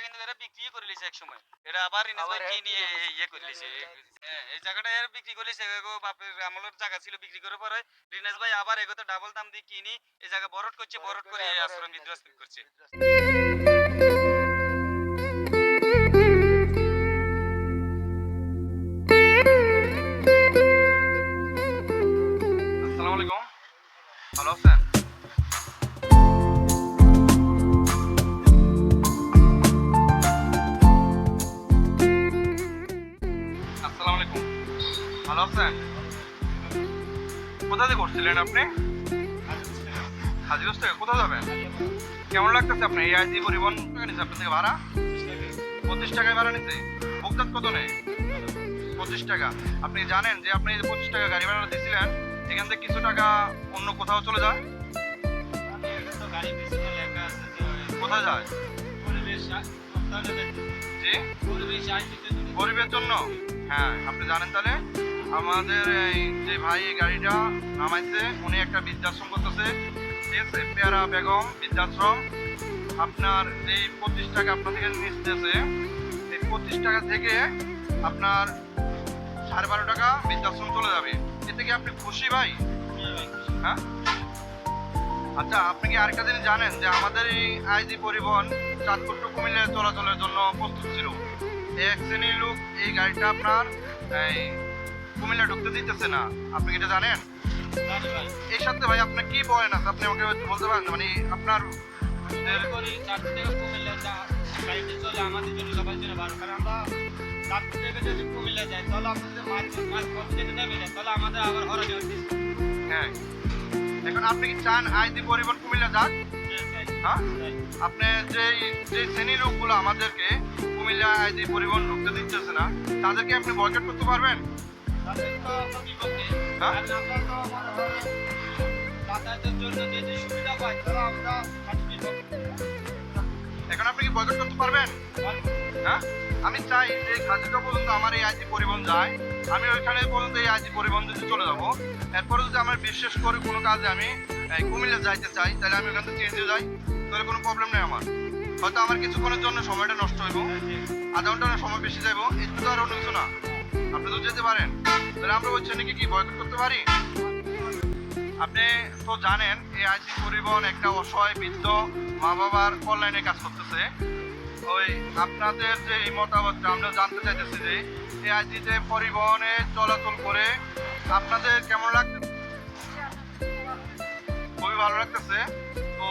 কিন্তু এরা বিক্রি করে লিছে এক সময়। এটা আবার রিনাজ ভাই কি নিয়ে ইয়ে করে লিছে। হ্যাঁ, এই জায়গাটা এরা বিক্রি করে লিছে। এগো বাপের আমলের জায়গা ছিল বিক্রি করে পরে রিনাজ ভাই আবার এগোতে ডাবল দাম দিয়ে কিনি এই জায়গা বরট করছে, বরট করে এই আশ্রম বৃদ্ধাশ্রম করছে। আসসালামু আলাইকুম, ভালো আছেন? আসসালামু আলাইকুম, ভালো আছেন? কোথা থেকে করছিলেন আপনি? হাজিগঞ্জ থেকে। কোথায় যাবেন? কেমন লাগতেছে আপনার এই আইজি পরিবহন? টাকা নিচ্ছে আপনার থেকে ভাড়া? 25 টাকায় ভাড়া নিচ্ছে। ভোক্তাত কত নেই? 25 টাকা। আপনি জানেন যে আপনি যে 25 টাকা গাড়ি ভাড়া দিয়েছিলেন এখান থেকে কিছু টাকা অন্য কোথাও চলে যায়? কোথায় যায়? জি, গরিবের জন্য। হ্যাঁ, আপনি জানেন তাহলে আমাদের এই যে ভাই এই গাড়িটা নামাইছে উনি একটা বৃদ্ধাশ্রম করতেছে, ঠিক আছে, পেয়ারা বেগম বৃদ্ধাশ্রম। আপনার যে 25 টাকা আপনার থেকে নিতেছে এই 25 টাকা থেকে আপনার 12.5 টাকা বৃদ্ধাশ্রম চলে যাবে। এতে কি আপনি খুশি ভাই? হ্যাঁ, আচ্ছা, আপনি কি আরেকটা জিনিস জানেন যে আমাদের এই আইজি পরিবহন চাঁদপুর টু কুমিল্লা চলাচলের জন্য প্রস্তুত ছিল। এক শ্রেণীর লোক এই গাড়িটা আপনার এই কুমিল্লা ঢুকতে দিতেছে না, আপনি কি এটা জানেন? এর সাথে ভাই আপনার কি বলেন আছে আপনি আমাকে বলতে পারেন? মানে আপনার হ্যাঁ, এখন আপনি কি চান আইজি পরিবহন কুমিল্লা যাক? হ্যাঁ, আপনি যে যে শ্রেণীর লোকগুলো আমাদেরকে কুমিল্লা আইজি পরিবহন ঢুকতে দিতেছে না তাদেরকে আপনি বয়কট করতে পারবেন? হ্যাঁ, এখন আপনি কি বয়কট করতে পারবেন? হ্যাঁ, আমি চাই যে খাদিকা পর্যন্ত আমার এই আইজি পরিবহন যায়, আমি ওইখানে পর্যন্ত এই আইজি পরিবহন যদি চলে যাবো। এরপরে যদি আমার বিশেষ করে কোনো কাজে আমি কুমিল্লা যাইতে চাই তাহলে আমি ওখান থেকে চেঞ্জে যাই, তাহলে কোনো প্রবলেম নেই আমার। হয়তো আমার কিছুক্ষণের জন্য সময়টা নষ্ট হইব, আধা ঘন্টার সময় বেশি যাইব, একটু তো আর অন্য কিছু না। আপনি তো যেতে পারেন, তাহলে আমরা ওই শ্রেণীকে কি বয়কট করতে পারি? আপনি তো জানেন এই আইজি পরিবহন একটা অসহায় বৃদ্ধ মা বাবার কল্যাণে কাজ করতেছে। ওই আপনাদের যে এই মতামতটা আমরা জানতে চাইতেছি যে এই আইজিতে পরিবহনে চলাচল করে আপনাদের কেমন লাগতেছে? খুবই ভালো লাগতেছে। তো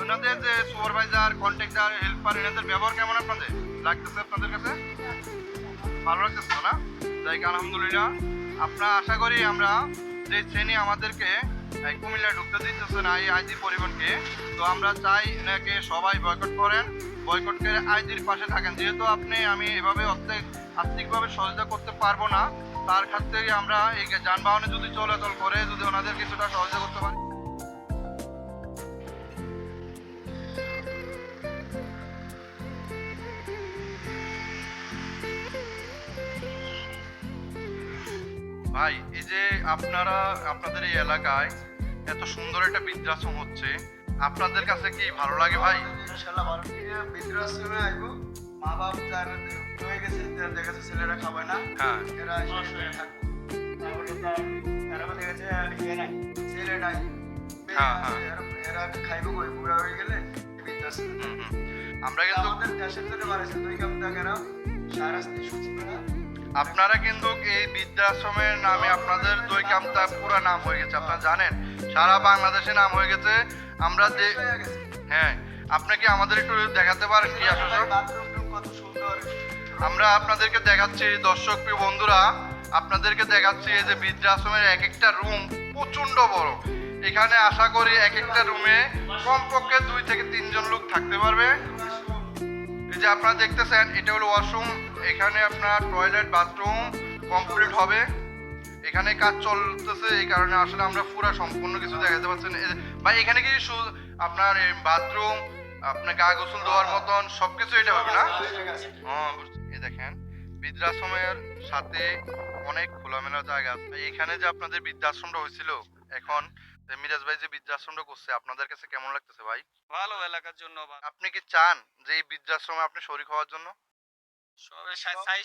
ওনাদের যে সুপারভাইজার, কন্ট্রাক্টর, হেল্পার এনাদের ব্যবহার কেমন আপনাদের লাগতেছে? আপনাদের কাছে ভালো লাগতেছে তো না? যাই হোক, আলহামদুলিল্লাহ। আপনারা আশা করি আমরা যে শ্রেণী আমাদেরকে কুমিল্লা ঢুকতে দিতেছে না এই আইজি পরিবহনকে, তো আমরা চাই এনাকে সবাই বয়কট করেন, বয়কট করে আইজির পাশে থাকেন। যেহেতু আমি এভাবে আর্থিকভাবে সহযোগিতা করতে পারবো না, তার ক্ষেত্রে আমরা এই যানবাহনে যদি চলাচল করে যদি ওনাদের কিছুটা সহযোগিতা করতে পারি। ভাই, এই যে আপনাদের এই এলাকায় এত সুন্দর একটা বৃদ্ধাশ্রম হচ্ছে, আপনাদের কাছে কি ভালো লাগে ভাই? ইনশাআল্লাহ ভালো লাগে। বৃদ্ধাশ্রমে আইবো, মা বাপ যারা হয়ে গেছে দেখা যাচ্ছে ছেলেরা খাবে না, হ্যাঁ, এরা এসে থাকবে। তারপরে এরা দেখা যাচ্ছে ইয়ে নাই, ছেলে নাই, মেয়ে হ্যাঁ, আছে, এরা খাইবো কই? বুড়া হয়ে গেলে বৃদ্ধাশ্রমে। হুম, হুম। আমরা কিন্তু আমাদের দেশের জন্য বাড়াইছে দুই কাপ টাকারা সারাস্তি সুস্থ না। আপনারা কিন্তু এই বৃদ্ধাশ্রমের নামে আপনাদের দুই কামটা পুরো নাম হয়ে গেছে, আপনারা জানেন সারা বাংলাদেশে নাম হয়ে গেছে। আমরা যে হয়ে গেছে। হ্যাঁ, আপনাকে আমাদের একটু দেখাতে পারেন কি আসলে? বাথরুম কত সুন্দর। আমরা আপনাদেরকে দেখাচ্ছি, দর্শক প্রিয় বন্ধুরা, আপনাদেরকে দেখাচ্ছি এই যে বৃদ্ধাশ্রমের এক একটা রুম প্রচন্ড বড়। এখানে আশা করি এক একটা রুমে কমপক্ষে 2 থেকে 3 জন লোক থাকতে পারবে। এই যে আপনারা দেখতেছেন এটা হলো ওয়াশরুম, এখানে আপনার টয়লেট বাথরুম কমপ্লিট হবে। এখানে কাজ চলতেছে, এই কারণে আসলে আমরা পুরো সম্পূর্ণ কিছু দেখাতে পারছি না। ভাই, এখানে কি আপনার বাথরুম, আপনার গা গোসল দেওয়ার মতন সবকিছু এটা হবে না? হ্যাঁ, এই দেখেন বৃদ্ধাশ্রমের সাথে অনেক খোলামেলা জায়গা আছে। এখানে যে আপনাদের বৃদ্ধাশ্রমটা হয়েছিল এখন মিরাজ ভাই যে বৃদ্ধাশ্রমটা করছে আপনাদের কাছে কেমন লাগতেছে ভাই? ভালো এলাকার জন্য আপনি কি চান যে এই বৃদ্ধাশ্রমে আপনি শরীক হওয়ার জন্য?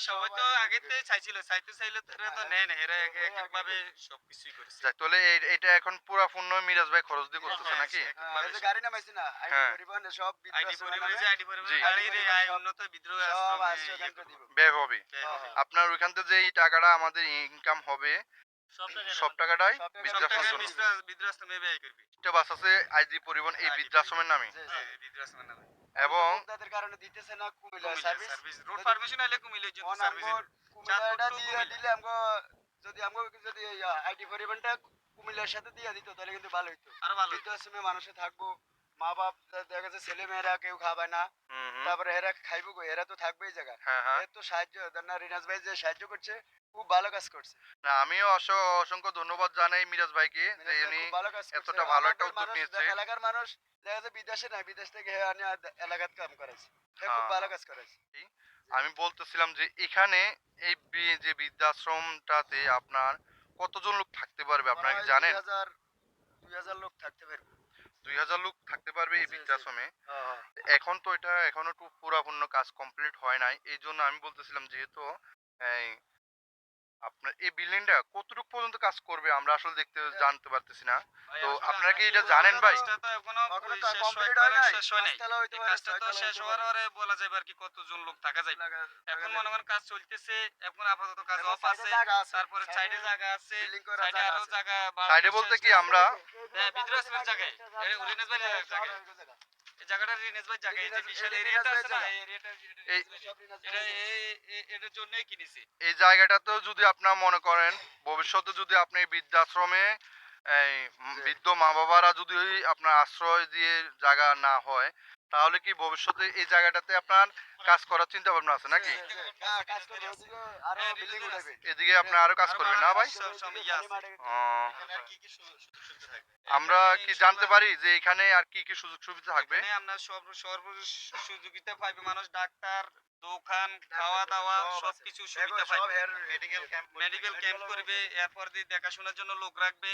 সবাই তো আগেতে চাইছিল, চাইলে তো এরা তো নেয় না, এরা একভাবে সবকিছুই করেছে। যাক, তাহলে এটা এখন পুরাপূর্ণ মিরাজ ভাই খরচ দিয়ে করতেছে নাকি? এই যে গাড়ি নামাইছি না আইডি হ্যাঁ। পরিবহন সব আইডি পরিবারে যে আইডি পরিবারে জি। গাড়ির এই আয় উন্নত বিদ্রোহ সব আশ্রমে আসছে ওখান থেকে দিব ব্যয় হবে। হ্যাঁ। আপনার ওইখান থেকে যে এই টাকাটা আমাদের ইনকাম হবে সব টাকাটাই সব টাকা বৃদ্ধাশ্রমের জন্য। বৃদ্ধাশ্রমে ব্যয় করবে। একটা বাস আছে আইজি পরিবহন এই বৃদ্ধাশ্রমের নামে জি, জি। বৃদ্ধাশ্রমের নামে। এবং তাদের কারণে দিতেছে না Comilla Comilla service service road permission আইলে কুমিল্লার জন্য অন সার্ভিস। আমগো কুমিল্লাটা চাঁদপুর to দিয়ে কুমিল্লা। দিলে আমগো যদি আইডি পরিবহনটা কুমিল্লার সাথে দিয়ে দিত তাহলে কিন্তু ভালো হতো আরো ভালো। বৃদ্ধাশ্রমে মানুষে থাকবো মা বাপ দেখা যাচ্ছে ছেলে মেয়েরা কেউ খাবে না তারপরে এরা খাইবো কই এরা তো থাকবে এই জায়গায় হ্যাঁ হ্যাঁ। এর তো সাহায্য না রিনাজ ভাই যে সাহায্য করছে খুব ভালো কাজ করছে না, আমিও অসংখ্য ধন্যবাদ জানাই মিরাজ ভাইকে যে মিরাজ ভাই উনি খুব ভালো কাজ করছে। এতটা ভালো একটা আমাদের উদ্যোগ মানুষ, নিয়েছে। এলাকার মানুষ দেখা যাচ্ছে বিদেশে না বিদেশ থেকে আনে এলাকাত কাম করেছে খুব হ্যাঁ। ভালো কাজ করেছে আমি বলতেছিলাম যে এখানে এই যে বৃদ্ধাশ্রমটাতে আপনার কতজন লোক থাকতে পারবে আপনারা কি জানেন? 2000 লোক থাকতে পারবে 2000 লোক থাকতে পারবে এই জি, জি। বৃদ্ধাশ্রমে। হ্যাঁ। এখন তো এটা এখনো একটু পুরাপূর্ণ কাজ কমপ্লিট হয় নাই, এই জন্য আমি বলতেছিলাম যেহেতু এই আপনার এই বিল্ডিংটা কতটুকু পর্যন্ত কাজ করবে আমরা আসলে জানতে পারতেছি না। তো আপনারা কি এটা জানেন ভাই? কাজটা তো এখনো এখনো শেষ complete হয় হয় নাই। শেষ হয় নাই। পাঁচতলা হইতে এই পারে, কাজটা তো ছয়তলা শেষ হইতে হওয়ার পারে। পরে বলা যাবে আর কি কতজন লোক থাকা যাবে। এখন মনে করেন কাজ চলতেছে, এখন আপাতত কাজ এখন অফ সাইডে আছে, জায়গা আছে, তারপরে সাইডে জায়গা আছে, বিল্ডিং করার সাইডে জায়গা আরো আছে। জায়গা সাইডে বলতে কি আমরা হ্যাঁ বৃদ্ধাশ্রমের জায়গায় রিনেজ ভাই জায়গায় এই জায়গাটা রিনেজ ভাই জায়গায় এই যে বিশাল এরিয়াটা আছে না এই এরিয়াটা এই এটা এটার জন্যই কিনেছি। এই জায়গাটাতেও যদি আপনারা মনে করেন ভবিষ্যতে যদি আপনি এই বৃদ্ধাশ্রমে এই বৃদ্ধ মা বাবারা যদি আপনার আশ্রয় দিয়ে জায়গা না হয় তাহলে কি ভবিষ্যতে এই জায়গাটাতে আপনার কাজ করার চিন্তা ভাবনা আছে নাকি? হ্যাঁ, কাজ করবে ওদিকে আরো হ্যাঁ, বিল্ডিং বিল্ডিং উঠাবে এদিকে আপনি আরো কাজ করবেন না ভাই? সব ইয়ে আছে। ও, এখানে আর কি কি সুযোগ সুবিধা থাকবে? আমরা কি জানতে পারি যে এখানে আর কি কি সুযোগ সুবিধা থাকবে? এখানে আমরা সর্ব সুযোগিতা পাইবে মানুষ, ডাক্তার, দোকান, খাওয়া দাওয়া সবকিছু সুবিধা পাইবে। মেডিকেল ক্যাম্প করবে, এরপর দিয়ে দেখাশোনার জন্য লোক রাখবে,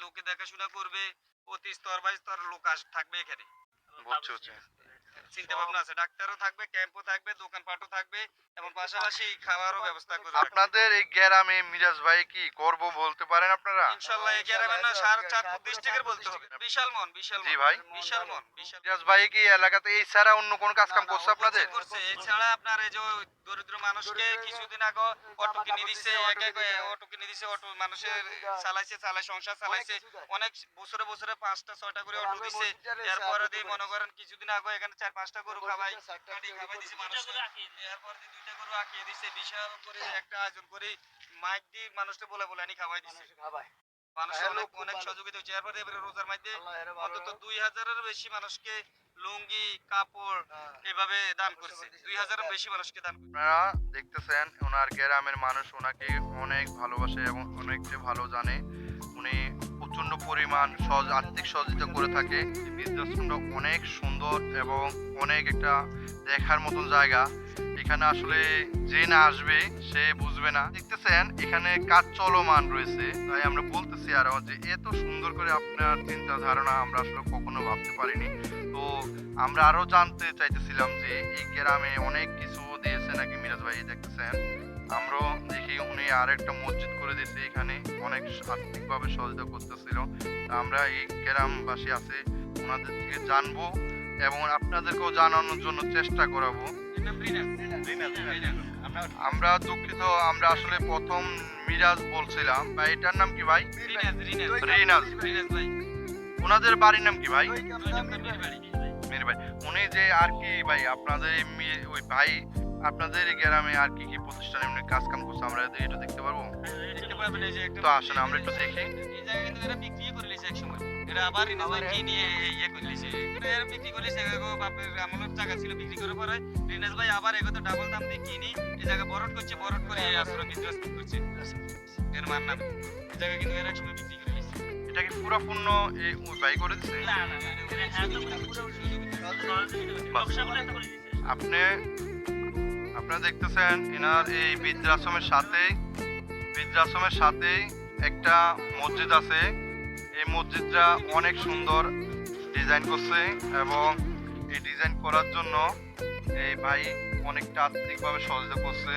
লোকে দেখাশোনা করবে, প্রতি স্তর বাই স্তর লোক থাকবে এখানে। বুঝছি বুঝছি। চিন্তা ভাবনা আছে, ডাক্তারও থাকবে, ক্যাম্পও থাকবে, দোকানপাটও থাকবে এবং পাশাপাশি খাওয়ারও ব্যবস্থা করবে। আপনাদের এই গ্রামে মিরাজ ভাই কি গর্ব বলতে পারেন আপনারা? ইনশাআল্লাহ এই গ্রামের না চাঁদপুর ডিস্ট্রিক্টের বলতে হবে। বিশাল মন জি ভাই। বিশাল মন বিশাল মিরাজ ভাই কি এলাকাতে এই ছাড়া অন্য কোন কাজ কাম করছে আপনাদের? করছে। এছাড়া আপনার এই যে দরিদ্র মানুষকে কিছুদিন আগে অটো কিনে দিচ্ছে, অটো কিনে দিচ্ছে, অটো মানুষের চালাই সংসার চালাইছে, অনেক বছরে 5টা 6টা করে অটো দিচ্ছে। এরপরে দিয়ে মনে করেন কিছুদিন আগে এখানে 4-5টা গরু খাওয়াই দিচ্ছে মানুষকে, এরপর দিয়ে 2টা গরু আঁকিয়ে দিচ্ছে, বিশাল করে একটা আয়োজন করে মাইক দিয়ে মানুষকে বলে আনি খাওয়াই দিচ্ছে। মানুষ অনেক সহযোগিতা হচ্ছে। এরপরে এবারে রোজার মধ্যে অন্তত 2000-এর বেশি মানুষকে লুঙ্গি কাপড় এভাবে দান করছে। 2000-এর বেশি মানুষকে দান করছে। আপনারা দেখতেছেন ওনার গ্রামের মানুষ ওনাকে অনেক ভালোবাসে এবং অনেকটা ভালো জানে। উনি প্রচন্ড পরিমাণ আর্থিক সহযোগিতা করে থাকে। এই বৃদ্ধাশ্রমটা অনেক সুন্দর এবং অনেক একটা দেখার মতন জায়গা। এখানে আসলে যে না আসবে সে বুঝবে না। দেখতেছেন এখানে কাজ চলমান রয়েছে, তাই আমরা বলতেছি আরো যে এত সুন্দর করে আপনার চিন্তা ধারণা আমরা আসলে কখনো ভাবতে পারিনি। তো আমরা আরো জানতে চাইতেছিলাম যে এই গ্রামে অনেক কিছু দিয়েছে নাকি মিরাজ ভাই। দেখতেছেন আমরাও দেখি উনি আর একটা মসজিদ করে দিয়েছে, এখানে অনেক আর্থিকভাবে সহযোগিতা করতেছিল। আমরা এই গ্রামবাসী আছে ওনাদের থেকে জানবো এবং আপনাদেরকেও জানানোর জন্য চেষ্টা করাবো। আমরা দুঃখিত, আমরা আসলে প্রথম মিরাজ বলছিলাম ভাই। এটার নাম কি ভাই? রিনাজ। ভাই ওনাদের বাড়ির নাম কি ভাই? মির বাড়ি। মির ভাই। উনি যে আর কি ভাই আপনাদের ওই ভাই আপনাদের এই গ্রামে আর কি কি প্রতিষ্ঠান এমনি কাজ কাম করছে আমরা এটা দেখতে পারবো? দেখতে পারবেন এই যে একটা তো আসেন আমরা একটু দেখি। এই জায়গা কিন্তু এরা বিক্রি করে লিছে এক সময়। এরা আবার রিনাজ ভাই কি নিয়ে ইয়ে করে লিছে। এরা বিক্রি করে লিছে, এগো বাপের আমলের জায়গা ছিল বিক্রি করে পরে রিনাজ ভাই আবার এগো তো ডাবল দাম দিয়ে কিনি এই জায়গা বরট করছে, বরট করে এই আশ্রম বৃদ্ধাশ্রম করছে এর মান নামে। এই জায়গা কিন্তু এরা এক সময় বিক্রি করে লিছে। এটা কি পুরোপূর্ণ এই ওই ভাই করে দিচ্ছে? না আপনি আপনারা দেখতেছেন এনার এই বৃদ্ধাশ্রমের সাথেই একটা মসজিদ আছে। এই মসজিদটা অনেক সুন্দর ডিজাইন করছে এবং এই ডিজাইন করার জন্য এই ভাই অনেকটা আর্থিকভাবে সহযোগিতা করছে।